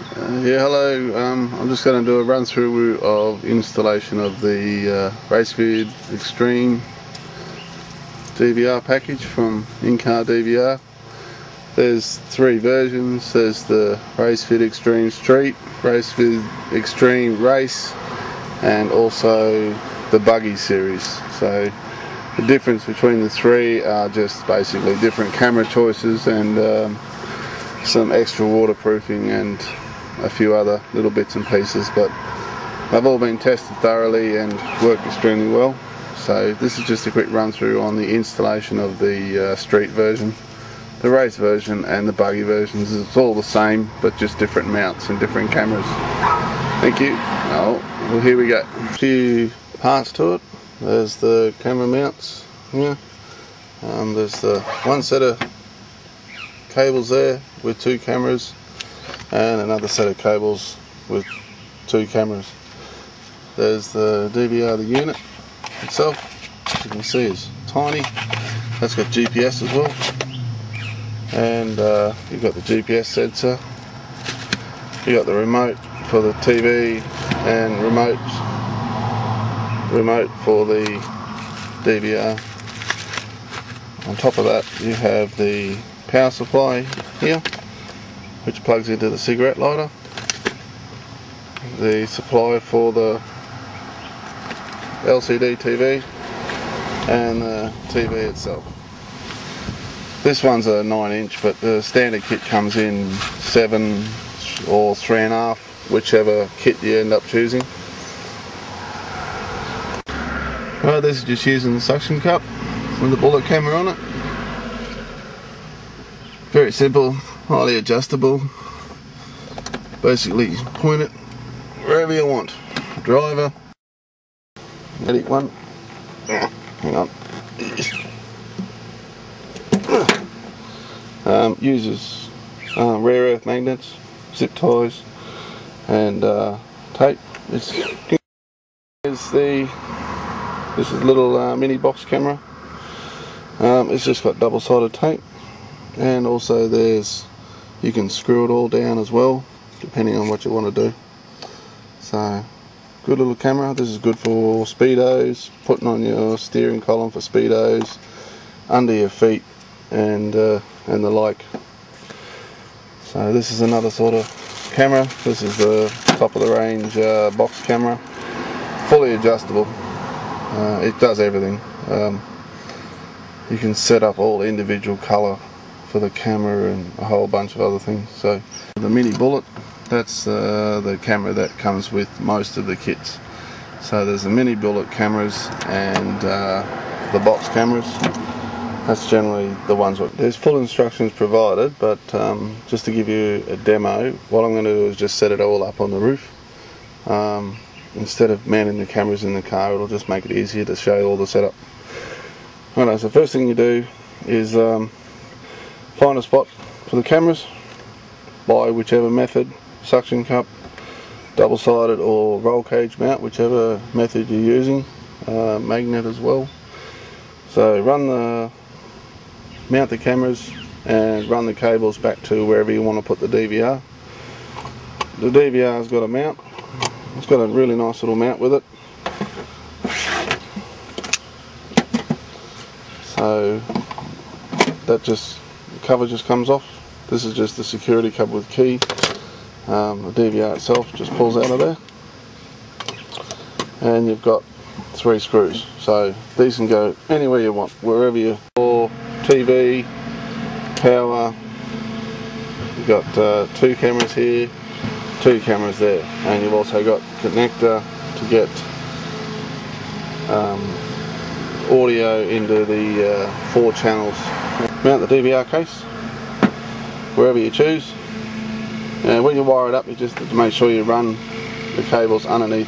Yeah, hello. I'm just going to do a run through of installation of the RaceVid Extreme DVR package from in-car DVR. There's three versions. There's the RaceVid Extreme Street, RaceVid Extreme Race, and also the Buggy series. So the difference between the three are just basically different camera choices and some extra waterproofing and a few other little bits and pieces, but they've all been tested thoroughly and work extremely well. So this is just a quick run through on the installation of the street version, the race version and the buggy versions. It's all the same but just different mounts and different cameras. Thank you. Oh, well, here we go. A few parts to it. There's the camera mounts here. There's the one set of cables there with two cameras and another set of cables with two cameras. There's the DVR, the unit itself, as you can see, is tiny. That's got GPS as well, and you've got the GPS sensor. You got the remote for the TV and remote for the DVR. On top of that, you have the power supply here, which plugs into the cigarette lighter, the supply for the LCD TV, and the TV itself. This one's a 9-inch, but the standard kit comes in 7 or 3.5, whichever kit you end up choosing. Right, this is just using the suction cup with the bullet camera on it. Very simple, highly adjustable. Basically point it wherever you want. Driver, medic one, hang on. Uses rare earth magnets, zip ties and tape. This is a little mini box camera. It's just got double-sided tape. And also you can screw it all down as well, depending on what you want to do. So, good little camera. This is good for speedos, putting on your steering column for speedos, under your feet, and the like. So this is another sort of camera. This is the top of the range box camera, fully adjustable. It does everything. You can set up all individual colour for the camera and a whole bunch of other things. So the mini bullet, that's the camera that comes with most of the kits. So there's the mini bullet cameras and the box cameras. That's generally the ones. There's full instructions provided, but just to give you a demo, what I'm going to do is just set it all up on the roof. Instead of mounting the cameras in the car, it'll just make it easier to show all the setup. Alright, so first thing you do is find a spot for the cameras by whichever method, suction cup, double-sided or roll cage mount, whichever method you're using, magnet as well. So mount the cameras and run the cables back to wherever you want to put the DVR. The DVR's got a mount. It's got a really nice little mount with it. So that the cover just comes off. This is just the security cover with key. The DVR itself just pulls out of there, and you've got 3 screws. So these can go anywhere you want, wherever you for TV, power. You've got 2 cameras here, 2 cameras there, and you've also got connector to get audio into the 4 channels. Mount the DVR case wherever you choose, and when you wire it up, you just have to make sure you run the cables underneath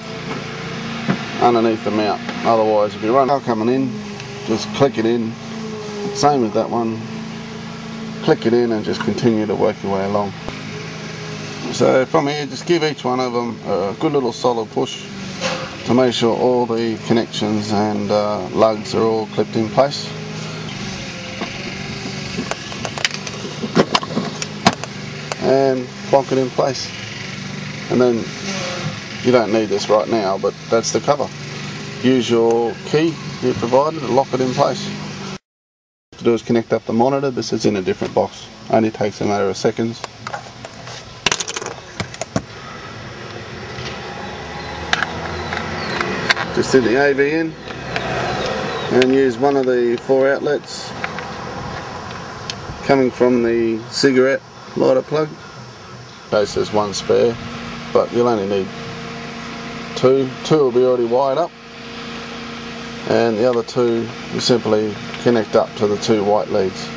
the mount. Otherwise, if you run coming in, just click it in. Same as that one. Click it in and just continue to work your way along. So from here, just give each one of them a good little solid push to make sure all the connections and lugs are all clipped in place. And plonk it in place. and then you don't need this right now, but that's the cover. Use your key you provided to lock it in place. What to do is connect up the monitor. This is in a different box. Only takes a matter of seconds. Just stick the AV in and use one of the 4 outlets coming from the cigarette lighter plug. In case there's one spare, but you'll only need two. Two will be already wired up, and the other two you simply connect up to the 2 white leads.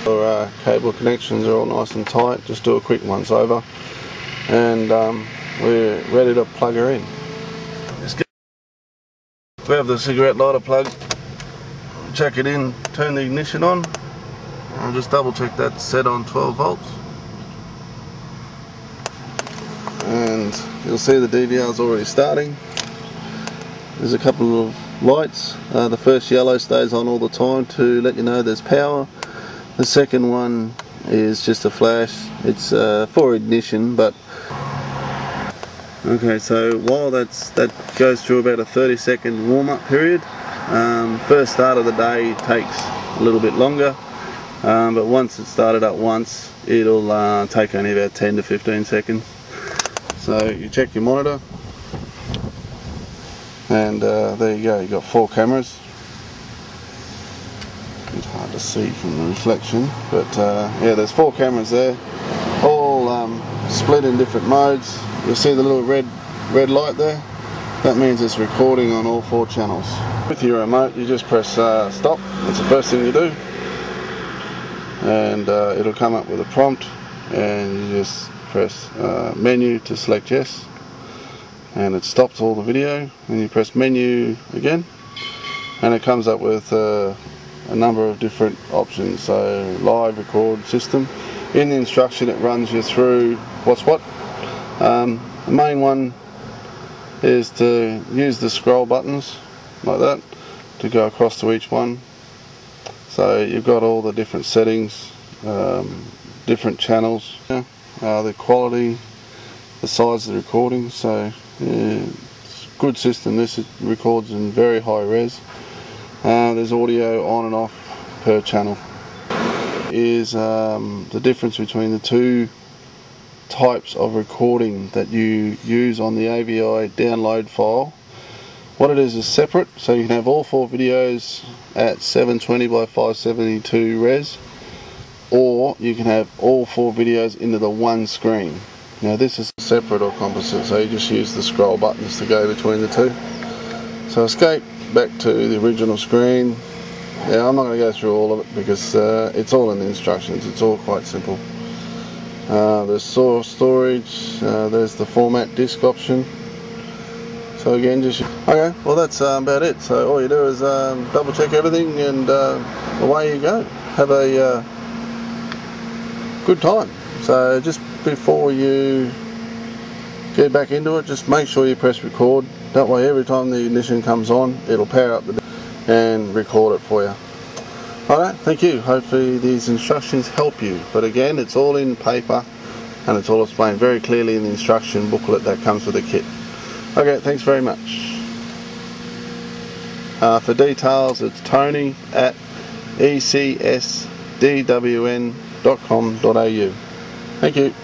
Our cable connections are all nice and tight. Just do a quick once over, and we're ready to plug her in. Grab the cigarette lighter plug, chuck it in, turn the ignition on. I'll just double check that's set on 12 volts. And you'll see the DVR is already starting. There's a couple of lights. The first yellow stays on all the time to let you know there's power. The second one is just a flash. It's for ignition, but okay, so while that goes through about a 30-second warm-up period, first start of the day takes a little bit longer, but once it's started up once, it'll take only about 10 to 15 seconds. So you check your monitor, and there you go, you've got 4 cameras. It's hard to see from the reflection, but yeah, there's 4 cameras there, all split in different modes. You'll see the little red light there. That means it's recording on all 4 channels. With your remote, you just press stop. That's the first thing you do, and it'll come up with a prompt, and you just press menu to select yes, and it stops all the video. And you press menu again, and it comes up with a number of different options. So live, record, system. In the instruction, it runs you through what's what. The main one is to use the scroll buttons like that to go across to each one. So you've got all the different settings, different channels, the quality, the size of the recording. So yeah, it's a good system. This records in very high res. There's audio on and off per channel. Is the difference between the 2 types of recording that you use on the AVI download file. What it is separate, so you can have all 4 videos at 720 by 572 res, or you can have all 4 videos into the one screen. Now this is separate or composite, so you just use the scroll buttons to go between the 2. So escape back to the original screen. Yeah, I'm not going to go through all of it because it's all in the instructions. It's all quite simple. There's source storage, there's the format disk option. So again, just okay, well that's about it. So all you do is double check everything, and away you go. Have a good time. So just before you get back into it, just make sure you press record. That way every time the ignition comes on, it'll power up and record it for you. Alright, thank you. Hopefully these instructions help you. But again, it's all in paper, and it's all explained very clearly in the instruction booklet that comes with the kit. Okay, thanks very much. For details, it's Tony at ecsdwn.com.au. Thank you.